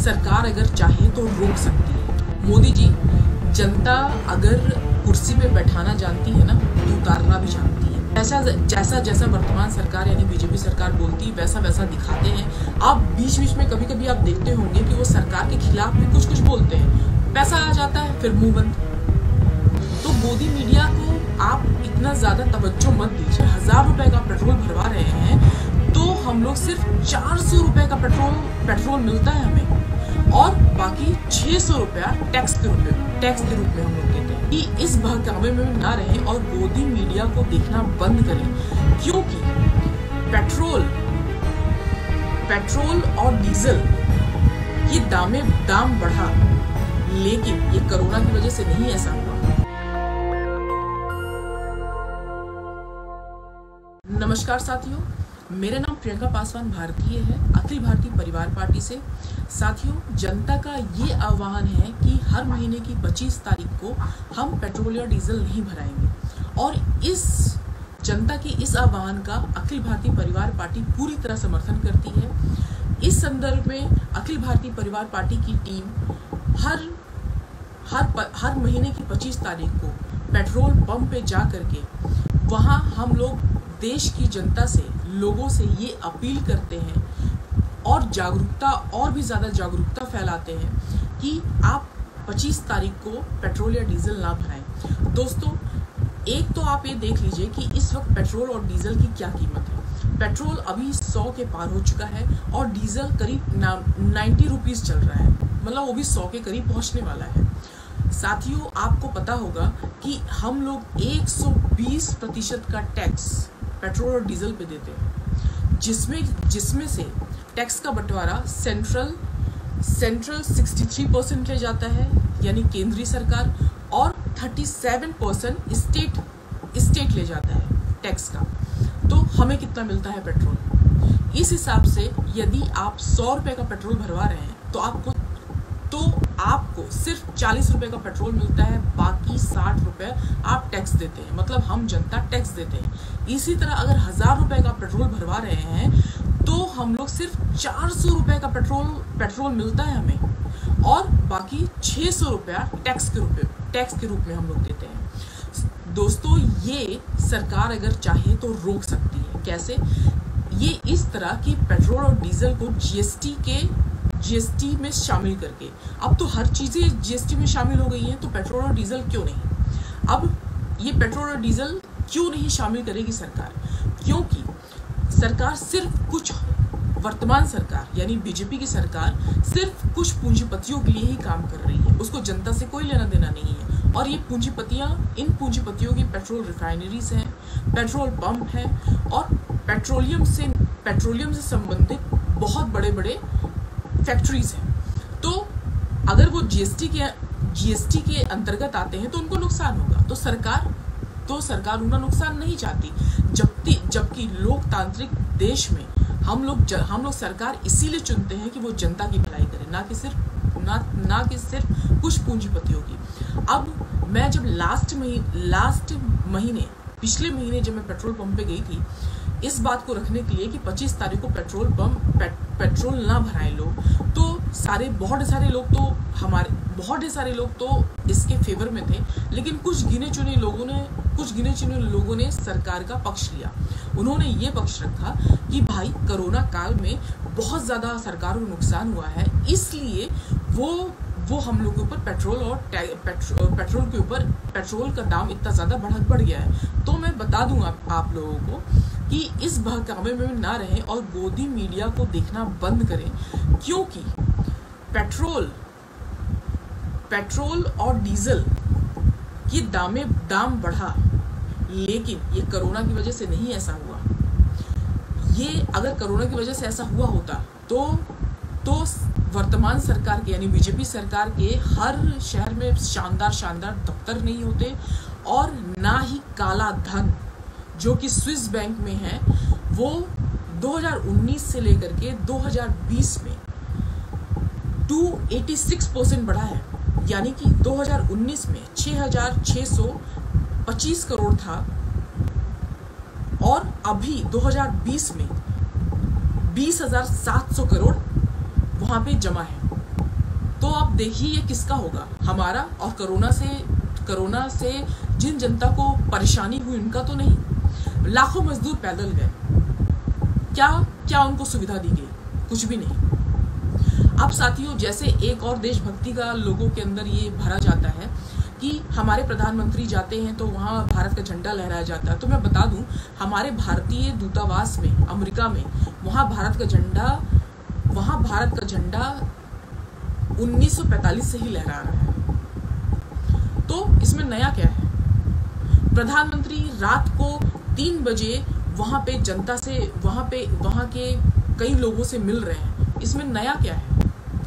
सरकार अगर चाहे तो रोक सकती है। मोदी जी, जनता अगर कुर्सी पे बैठाना जानती है ना तो उतारना भी जानती है। जैसा जैसा वर्तमान सरकार यानी बीजेपी सरकार बोलती है वैसा वैसा दिखाते हैं। आप बीच बीच में कभी कभी आप देखते होंगे कि वो सरकार के खिलाफ भी कुछ कुछ बोलते हैं, पैसा आ जाता है फिर मुंह बंद। तो मोदी मीडिया को आप इतना ज्यादा तवज्जो मत दीजिए। 1000 रुपए का पेट्रोल भरवा रहे हैं तो हम लोग सिर्फ 400 रुपए का पेट्रोल मिलता है हमें, और बाकी 600 रुपया टैक्स के रूप में हम लोग देते हैं। कि इस बहकावे में ना रहे और मोदी मीडिया को देखना बंद करें, क्योंकि पेट्रोल और डीजल ये दाम बढ़ा, लेकिन ये कोरोना की वजह से नहीं ऐसा हुआ। नमस्कार साथियों, मेरा नाम प्रियंका पासवान भारतीय है, अखिल भारतीय परिवार पार्टी से। साथियों, जनता का ये आह्वान है कि हर महीने की 25 तारीख को हम पेट्रोल या डीजल नहीं भराएंगे, और इस जनता के इस आह्वान का अखिल भारतीय परिवार पार्टी पूरी तरह समर्थन करती है। इस संदर्भ में अखिल भारतीय परिवार पार्टी की टीम हर महीने की 25 तारीख को पेट्रोल पंप पे जा करके वहाँ हम लोग देश की जनता से, लोगों से ये अपील करते हैं और भी ज़्यादा जागरूकता फैलाते हैं कि आप 25 तारीख को पेट्रोल या डीजल ना भराएं। दोस्तों, एक तो आप ये देख लीजिए कि इस वक्त पेट्रोल और डीजल की क्या कीमत है। पेट्रोल अभी 100 के पार हो चुका है और डीजल करीब 90 रुपीज़ चल रहा है, मतलब वो भी 100 के करीब पहुँचने वाला है। साथियों, आपको पता होगा कि हम लोग 120% का टैक्स पेट्रोल और डीजल पे देते हैं, जिसमें से टैक्स का बंटवारा सेंट्रल 63% ले जाता है यानी केंद्रीय सरकार, और 37% स्टेट ले जाता है टैक्स का। तो हमें कितना मिलता है पेट्रोल? इस हिसाब से यदि आप 100 रुपए का पेट्रोल भरवा रहे हैं तो आपको सिर्फ 40 रुपए का पेट्रोल मिलता है, बाकी 60 रुपए आप टैक्स देते हैं, मतलब हम जनता टैक्स देते हैं। इसी तरह अगर 1000 रुपए का पेट्रोल भरवा रहे हैं तो हम लोग सिर्फ 400 रुपए का पेट्रोल मिलता है हमें, और बाकी 600 रुपया टैक्स के रूप में हम लोग देते हैं। दोस्तों, ये सरकार अगर चाहे तो रोक सकती है। कैसे? ये इस तरह की पेट्रोल और डीजल को जीएसटी में शामिल करके, अब तो हर चीजें जीएसटी में शामिल हो गई हैं, तो पेट्रोल और डीजल क्यों नहीं? अब ये पेट्रोल और डीजल क्यों नहीं शामिल करेगी सरकार? क्योंकि सरकार वर्तमान सरकार यानी बीजेपी की सरकार सिर्फ कुछ पूंजीपतियों के लिए ही काम कर रही है, उसको जनता से कोई लेना देना नहीं है। और ये इन पूंजीपतियों की पेट्रोल रिफाइनरीज हैं, पेट्रोल पंप हैं, और पेट्रोलियम से संबंधित बहुत बड़े बड़े फैक्ट्रीज हैं। तो अगर वो जीएसटी के अंतर्गत आते हैं तो उनको नुकसान होगा। तो सरकार उनका नुकसान नहीं चाहती, जबकि लोकतांत्रिक देश में हम लोग सरकार इसीलिए चुनते हैं कि वो जनता की भलाई करे, ना कि सिर्फ कुछ पूंजीपतियों की। अब मैं जब पिछले महीने जब मैं पेट्रोल पंप पे गई थी, इस बात को रखने के लिए कि 25 तारीख को पेट्रोल ना भराएं लोग, तो बहुत सारे लोग तो इसके फेवर में थे, लेकिन कुछ गिने चुने लोगों ने सरकार का पक्ष लिया। उन्होंने ये पक्ष रखा कि भाई कोरोना काल में बहुत ज्यादा सरकार को नुकसान हुआ है, इसलिए वो हम लोग के ऊपर पेट्रोल के ऊपर पेट्रोल का दाम इतना ज्यादा बढ़ गया है। तो मैं बता दूंगा आप लोगों को कि इस बहकावे में ना रहें और मोदी मीडिया को देखना बंद करें, क्योंकि पेट्रोल और डीजल ये दाम बढ़ा, लेकिन ये कोरोना की वजह से नहीं ऐसा हुआ। ये अगर कोरोना की वजह से ऐसा हुआ होता तो वर्तमान सरकार के यानी बीजेपी सरकार के हर शहर में शानदार दफ्तर नहीं होते, और ना ही काला धन जो कि स्विस बैंक में है वो 2019 से लेकर के 2020 में 286% बढ़ा है। यानी कि 2019 में 6,625 करोड़ था और अभी 2020 में 20,700 करोड़ वहां पे जमा है। तो आप देखिए ये किसका होगा, हमारा और कोरोना से जिन जनता को परेशानी हुई उनका तो नहीं। लाखों मजदूर पैदल गए, क्या उनको सुविधा दी गई? कुछ भी नहीं। अब साथियों, जैसे एक और देशभक्ति का लोगों के अंदर ये भरा जाता है कि हमारे प्रधानमंत्री जाते हैं तो वहाँ भारत का झंडा लहराया जाता है। तो मैं बता दूं, हमारे भारतीय दूतावास में अमेरिका में वहाँ भारत का झंडा 1945 से ही लहरा रहा है। तो इसमें नया क्या है? प्रधानमंत्री रात को 3 बजे वहाँ पे जनता से, वहाँ के कई लोगों से मिल रहे हैं। इसमें नया क्या है?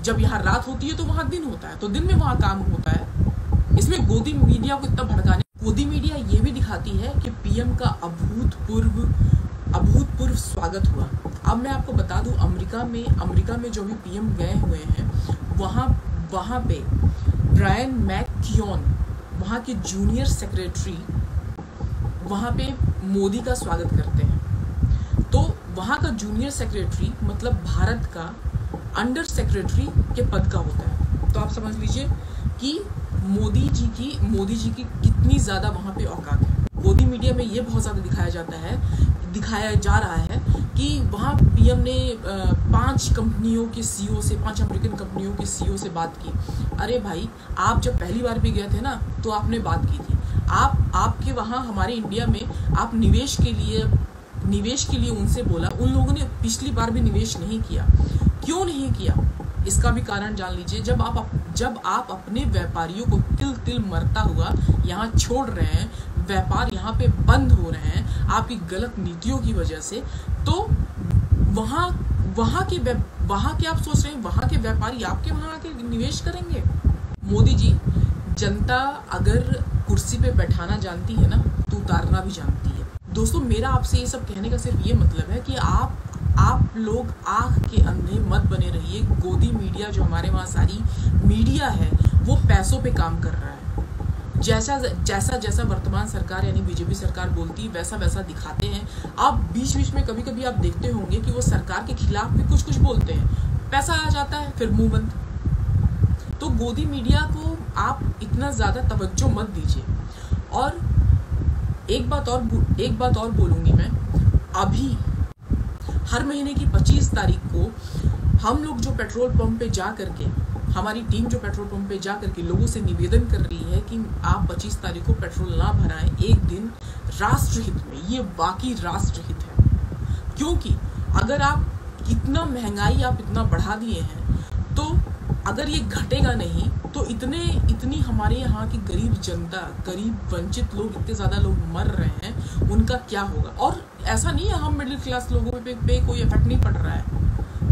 जब यहाँ रात होती है तो वहाँ दिन होता है, तो दिन में वहाँ काम होता है। इसमें गोदी मीडिया को इतना भड़काने, गोदी मीडिया ये भी दिखाती है कि पीएम का अभूतपूर्व स्वागत हुआ। अब मैं आपको बता दूं, अमेरिका में जो भी पीएम गए हुए हैं, वहाँ पे ब्रायन मैककियोन, वहाँ के जूनियर सेक्रेटरी, वहाँ पे मोदी का स्वागत करते हैं। तो वहाँ का जूनियर सेक्रेटरी मतलब भारत का अंडर सेक्रेटरी के पद का होता है। तो आप समझ लीजिए कि मोदी जी की कितनी ज्यादा वहाँ पे औकात है। गोदी मीडिया में ये बहुत ज्यादा दिखाया जा रहा है कि वहाँ पीएम ने 5 कंपनियों के सीईओ से, 5 अमेरिकन कंपनियों के सीईओ से बात की। अरे भाई, आप जब पहली बार भी गए थे ना तो आपने बात की थी। आपके वहाँ हमारे इंडिया में आप निवेश के लिए उनसे बोला, उन लोगों ने पिछली बार भी निवेश नहीं किया। क्यों नहीं किया? इसका भी कारण जान लीजिए। जब आप अपने व्यापारियों को तिल मरता हुआ यहाँ छोड़ रहे हैं, व्यापार यहाँ पे बंद हो रहे हैं आपकी गलत नीतियों की वजह से, तो वहाँ के आप सोच रहे हैं वहाँ के व्यापारी आपके वहाँ आके निवेश करेंगे? मोदी जी, जनता अगर कुर्सी पे बैठाना जानती है ना तो उतारना भी जानती है। दोस्तों, मेरा आपसे ये सब कहने का सिर्फ ये मतलब है कि आप लोग आँख के अंधे मत बने रहिए। गोदी मीडिया, जो हमारे वहाँ सारी मीडिया है, वो पैसों पे काम कर रहा है। जैसा वर्तमान सरकार यानी बीजेपी सरकार बोलती है वैसा दिखाते हैं। आप बीच में कभी आप देखते होंगे कि वो सरकार के खिलाफ भी कुछ बोलते हैं, पैसा आ जाता है, फिर मुंह बंद। तो गोदी मीडिया को आप इतना ज्यादा तवज्जो मत दीजिए। और एक बात और बोलूंगी मैं, अभी हर महीने की 25 तारीख को हम लोग जो पेट्रोल पंप पे जा करके, हमारी टीम जो पेट्रोल पंप पे जा करके लोगों से निवेदन कर रही है कि आप 25 तारीख को पेट्रोल ना भराएं, एक दिन राष्ट्रहित में। ये वाकई राष्ट्रहित है, क्योंकि अगर आप इतना महंगाई आप इतना बढ़ा दिए हैं, तो अगर ये घटेगा नहीं तो इतनी हमारे यहाँ की गरीब जनता, गरीब वंचित लोग, इतने ज्यादा लोग मर रहे हैं, उनका क्या होगा? और ऐसा नहीं है हम मिडिल क्लास लोगों पे कोई इफेक्ट नहीं पड़ रहा है।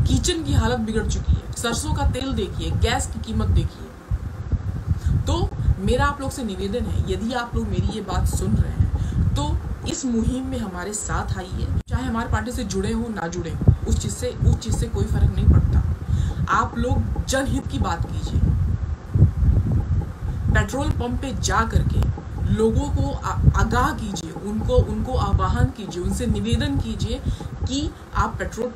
किचन की हालत बिगड़ चुकी है, सरसों का तेल देखिए, गैस की कीमत देखिए। तो मेरा आप लोग से निवेदन है, यदि आप लोग मेरी ये बात सुन रहे हैं तो इस मुहिम में हमारे साथ आइए। चाहे हमारे पार्टी से जुड़े हो ना जुड़े हो, उस चीज से कोई फर्क नहीं पड़ता। आप लोग जनहित की बात कीजिए। पेट्रोल पंप पे जा करके लोगों को आगाह कीजिए, उनको आह्वान कीजिए, उनसे निवेदन कीजिए कि आप पेट्रोल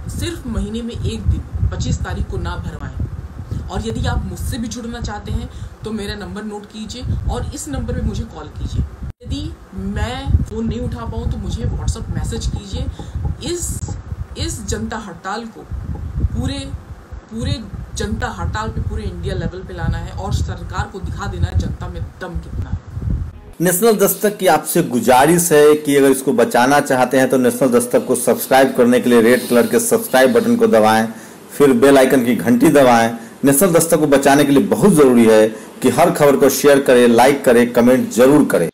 सिर्फ महीने में एक दिन 25 तारीख को ना भरवाएं। और यदि आप मुझसे भी जुड़ना चाहते हैं तो मेरा नंबर नोट कीजिए और इस नंबर पे मुझे कॉल कीजिए। यदि मैं फोन नहीं उठा पाऊँ तो मुझे व्हाट्सएप मैसेज कीजिए। इस जनता हड़ताल को पूरे जनता हड़ताल पे पूरे इंडिया लेवल पे लाना है और सरकार को दिखा देना है जनता में दम कितना है। नेशनल दस्तक की आपसे गुजारिश है कि अगर इसको बचाना चाहते हैं तो नेशनल दस्तक को सब्सक्राइब करने के लिए रेड कलर के सब्सक्राइब बटन को दबाएं, फिर बेल आइकन की घंटी दबाएं। नेशनल दस्तक को बचाने के लिए बहुत जरूरी है कि हर खबर को शेयर करें, लाइक करें, कमेंट जरूर करें।